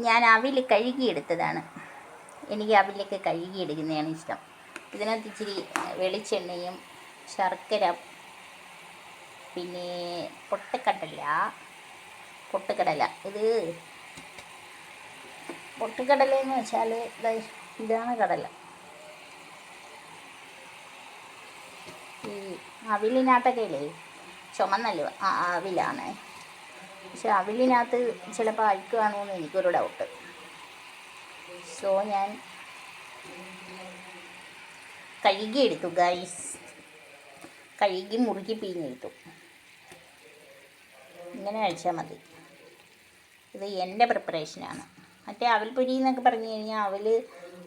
ഞാൻ അവിൽ കഴുകിയെടുത്തതാണ്. എനിക്ക് അവിലൊക്കെ കഴുകിയെടുക്കുന്നതാണ് ഇഷ്ടം. ഇതിനകത്ത് ഇച്ചിരി വെളിച്ചെണ്ണയും ശർക്കര, പിന്നെ പൊട്ടുകടല. ഇത് പൊട്ടുകടലെന്ന് വെച്ചാൽ ഇതാണ് കടല. ഈ അവിലിനകത്തൊക്കെ ഇല്ലേ ചുമന്നല്ലോ അവിലാണ്. പക്ഷെ അവിലിനകത്ത് ചിലപ്പോൾ അഴുക്ക് കാണുമെന്ന് എനിക്കൊരു ഡൗട്ട്. സോ ഞാൻ കഴുകിയെടുത്തു ഗൈസ്. കഴുകി മുറുക്കി പിഴിഞ്ഞെടുത്തു. ഇങ്ങനെ കഴിച്ചാൽ മതി. ഇത് എൻ്റെ പ്രിപ്പറേഷനാണ്. മറ്റേ അവൽപ്പൊരി എന്നൊക്കെ പറഞ്ഞു കഴിഞ്ഞാൽ അവൽ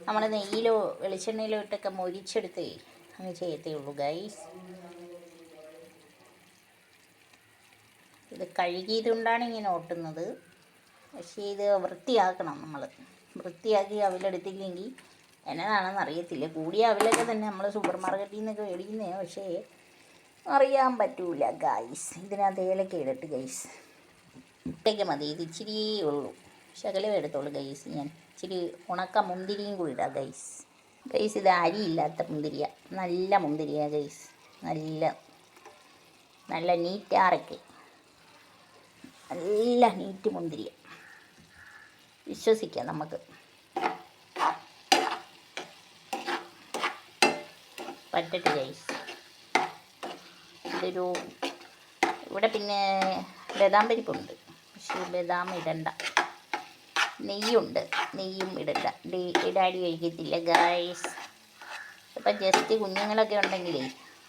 നമ്മൾ നെയ്യിലോ വെളിച്ചെണ്ണയിലോ ഇട്ടൊക്കെ മൊരിച്ചെടുത്തേ അങ്ങ് ചെയ്യത്തേ ഉള്ളൂ ഗൈസ്. ഇത് കഴുകിയതുകൊണ്ടാണ് ഇങ്ങനെ ഓട്ടുന്നത്. പക്ഷേ ഇത് വൃത്തിയാക്കണം. നമ്മൾ വൃത്തിയാക്കി അവലെടുത്തില്ലെങ്കിൽ എന്നതാണെന്ന് അറിയത്തില്ല. കൂടിയ അവലൊക്കെ തന്നെ നമ്മൾ സൂപ്പർ മാർക്കറ്റിൽ നിന്നൊക്കെ മേടിക്കുന്നതാണ്. പക്ഷേ അറിയാൻ പറ്റൂല ഗൈസ്. ഇതിനകത്ത് ഏലക്ക ഇടട്ട് ഗൈസ്. ഇട്ടേക്ക് മതി. ഇത് ഇച്ചിരി ഉള്ളൂ, ശകലം എടുത്തോളൂ ഗൈസ്. ഞാൻ ഇച്ചിരി ഉണക്ക മുന്തിരിയും കൂടി ഇടാം ഗൈസ്. ഇത് അരിയില്ലാത്ത മുന്തിരിയ, നല്ല മുന്തിരിയ ഗൈസ്. നല്ല നീറ്റാറയ്ക്ക്, നല്ല നീറ്റ് മുന്തിരിയ. വിശ്വസിക്കാം നമുക്ക്. പറ്റട്ടെ ഗൈസ്. ഇവിടെ പിന്നെ ബദാം പരിപ്പുണ്ട്. പക്ഷേ ബദാം ഇടണ്ട. നെയ്യുണ്ട്, നെയ്യും ഇടണ്ട. ഡാഡി കഴിക്കത്തില്ല ഗൈസ്. ഇപ്പം ജസ്റ്റ് കുഞ്ഞുങ്ങളൊക്കെ ഉണ്ടെങ്കിലേ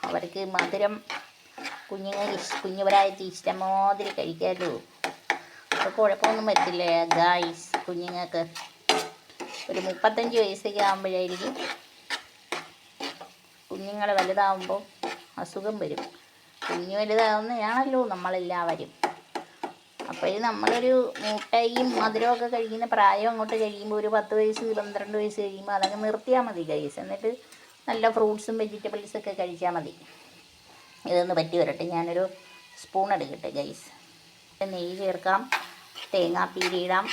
അവർക്ക് മധുരം കുഞ്ഞുപരായത്തിൽ ഇഷ്ടമാതിരി കഴിക്കാമല്ലോ. അപ്പോൾ കുഴപ്പമൊന്നും പറ്റില്ല ഗൈസ്. കുഞ്ഞുങ്ങൾക്ക് ഒരു 35 വയസ്സൊക്കെ ആകുമ്പോഴായിരിക്കും കുഞ്ഞുങ്ങൾ വലുതാവുമ്പോൾ അസുഖം വരും. കുഞ്ഞ് വലുതാവുന്നതാണല്ലോ നമ്മളെല്ലാവരും. അപ്പോൾ നമ്മളൊരു മുട്ടയും മധുരമൊക്കെ കഴിക്കുന്ന പ്രായം അങ്ങോട്ട് കഴിയുമ്പോൾ ഒരു 10 വയസ്സ് 12 വയസ്സ് കഴിയുമ്പോൾ അതങ്ങ് നിർത്തിയാൽ മതി ഗൈസ്. എന്നിട്ട് നല്ല ഫ്രൂട്ട്സും വെജിറ്റബിൾസൊക്കെ കഴിച്ചാൽ മതി. ഇതൊന്ന് പറ്റി വരട്ടെ. ഞാനൊരു സ്പൂൺ എടുക്കട്ടെ ഗൈസ്. നെയ്യ് ചേർക്കാം, തേങ്ങാപ്പീരി ഇടാം,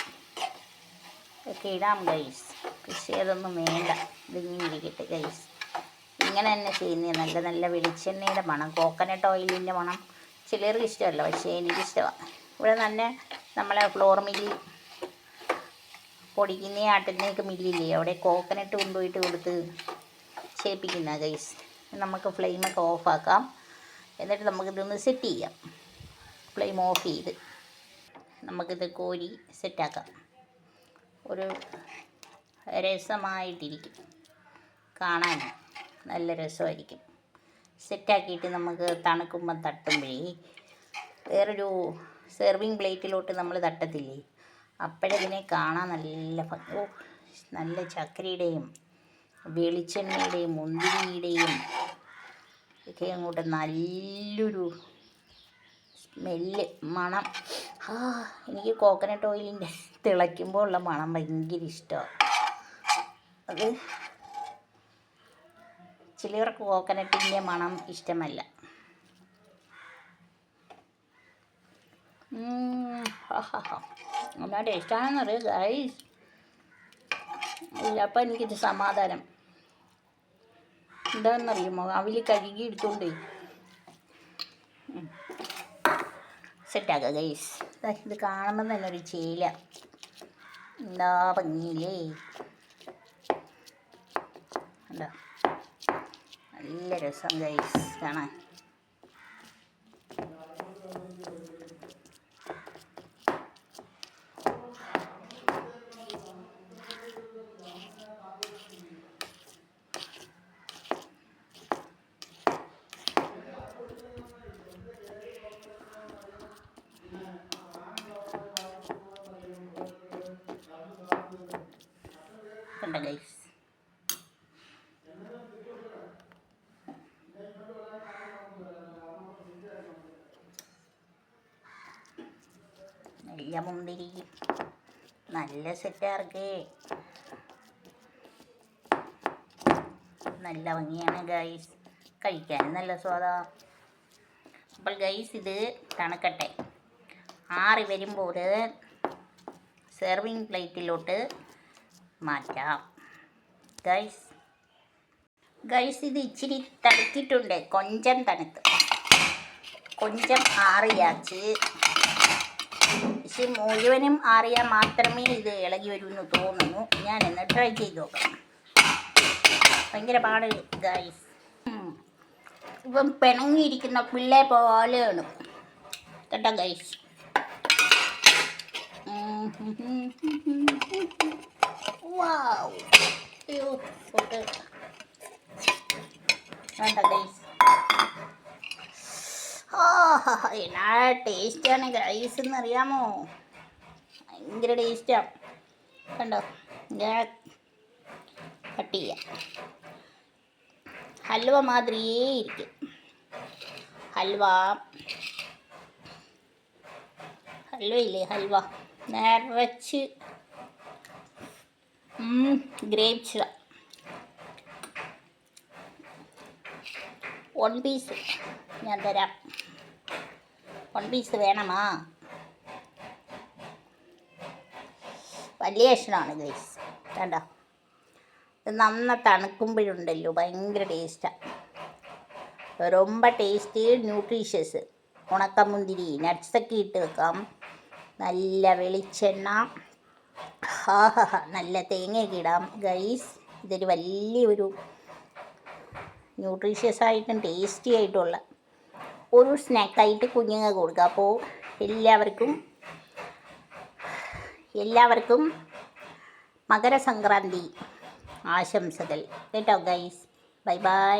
ഒക്കെ ഇടാം ഗൈസ്. പക്ഷേ അതൊന്നും വേണ്ട. ഇതിങ്ങനെ ഇരിക്കട്ടെ ഗൈസ്. ഇങ്ങനെ തന്നെ ചെയ്യുന്നത് നല്ല നല്ല വെളിച്ചെണ്ണയുടെ മണം, കോക്കനട്ട് ഓയിലിൻ്റെ മണം ചിലർക്ക് ഇഷ്ടമല്ല, പക്ഷേ എനിക്കിഷ്ടമാണ്. ഇവിടെ തന്നെ നമ്മളെ ഫ്ലോർ മില്ലിൽ പൊടിക്കുന്ന ആട്ടുന്നേക്ക് മില്ലില്ലേ, അവിടെ കോക്കനട്ട് കൊണ്ടുപോയിട്ട് കൊടുത്ത് ചേപ്പിക്കുന്ന ഗൈസ്. നമുക്ക് ഫ്ലെയിമൊക്കെ ഓഫാക്കാം. എന്നിട്ട് നമുക്കിതൊന്ന് സെറ്റ് ചെയ്യാം. ഫ്ലെയിം ഓഫ് ചെയ്ത് നമുക്കിത് കോരി സെറ്റാക്കാം. ഒരു രസമായിട്ടിരിക്കും, കാണാൻ നല്ല രസമായിരിക്കും. സെറ്റാക്കിയിട്ട് നമുക്ക് തണുക്കുമ്പം തട്ടുമ്പോഴേ വേറൊരു സെർവിങ് പ്ലേറ്റിലോട്ട് നമ്മൾ തട്ടത്തില്ലേ, അപ്പോഴതിനെ കാണാൻ നല്ല ചക്കരയുടെയും വെളിച്ചെണ്ണയുടെയും മുന്തിരിയുടെയും ഒക്കെ അങ്ങോട്ട് നല്ലൊരു സ്മെല്ല്, മണം. എനിക്ക് കോക്കനട്ട് ഓയിലിൻ്റെ തിളയ്ക്കുമ്പോൾ ഉള്ള മണം ഭയങ്കര ഇഷ്ടമാണ്. അത് ചിലർക്ക് കോക്കനട്ടിൻ്റെ മണം ഇഷ്ടമല്ല. എന്നാ ടേസ്റ്റാണെന്നറിയാം ഗൈസ്. ഇല്ല, അപ്പം എനിക്കിത് സമാധാനം. എന്താണെന്നറിയുമോ, അവിൽ കഴുകി എടുത്തോണ്ടേ സെറ്റാക്കാം ഗൈസ്. ഇത് കാണുമ്പോൾ തന്നെ ഒരു ചേല, എന്താ ഭംഗിയില്ലേ. എന്താ നല്ല രസം ഗൈസ് കാണാൻ. കണ്ട ഗൈസ്, നല്ല മുന്തിരി, നല്ല സെറ്റാർക്ക്, നല്ല ഭംഗിയാണ് ഗൈസ്. കഴിക്കാനും നല്ല സ്വാദാണ്. അപ്പോൾ ഗൈസ് ഇത് തണുക്കട്ടെ. ആറി വരുമ്പോൾ സെർവിങ് പ്ലേറ്റിലോട്ട് മാറ്റാം. ഗൈസ് ഇത് ഇച്ചിരി തണുത്തിട്ടുണ്ട്, കൊഞ്ചം തണുത്ത്, കൊഞ്ചം ആറിയാച്ച്. പക്ഷെ മുഴുവനും ആറിയാൽ മാത്രമേ ഇത് ഇളകി വരുമെന്ന് തോന്നുന്നു. ഞാനൊന്ന് ട്രൈ ചെയ്ത് നോക്കാം. ഭയങ്കര പാട് ഗൈസ്. ഇപ്പം പിണങ്ങിയിരിക്കുന്ന പിള്ളേ പോലെയാണ് കേട്ടോ ഗൈസ്. വാവ്, വേണ്ട ഗൈസ്. എന്നാ ടേസ്റ്റാണ് ഗൈസ് എന്നറിയാമോ? ഭയങ്കര ടേസ്റ്റാണ്. കണ്ടോ, ഞാൻ കട്ട് ചെയ്യാം. ഹൽവ മാതിരിയേ ഇരിക്കും. ഹൽവയില്ലേ, ഹൽവ നിറച്ച് ഗ്രേപ്സ്. 1 പീസ് ഞാൻ തരാം. 1 പീസ് വേണമാ? വലിയ കഷ്ണമാണ് ഗൈസ്. കണ്ടോ, ഇത് നന്ന തണുക്കുമ്പോഴുണ്ടല്ലോ ഭയങ്കര ടേസ്റ്റാണ്. ரொம்ப ടേസ്റ്റ്, ന്യൂട്രീഷ്യസ്. ഉണക്കമുന്തിരി നട്ട്സൊക്കെ ഇട്ട് വെക്കാം. നല്ല വെളിച്ചെണ്ണ, നല്ല തേങ്ങയൊക്കെ ഇടാം ഗൈസ്. ഇതൊരു വലിയൊരു ന്യൂട്രീഷ്യസ് ആയിട്ടും ടേസ്റ്റി ആയിട്ടുള്ള ഒരു സ്നാക്കായിട്ട് കുഞ്ഞുങ്ങൾക്ക് കൊടുക്കുക. അപ്പോൾ എല്ലാവർക്കും മകരസംക്രാന്തി ആശംസകൾ കേട്ടോ ഗൈസ്. Bye bye.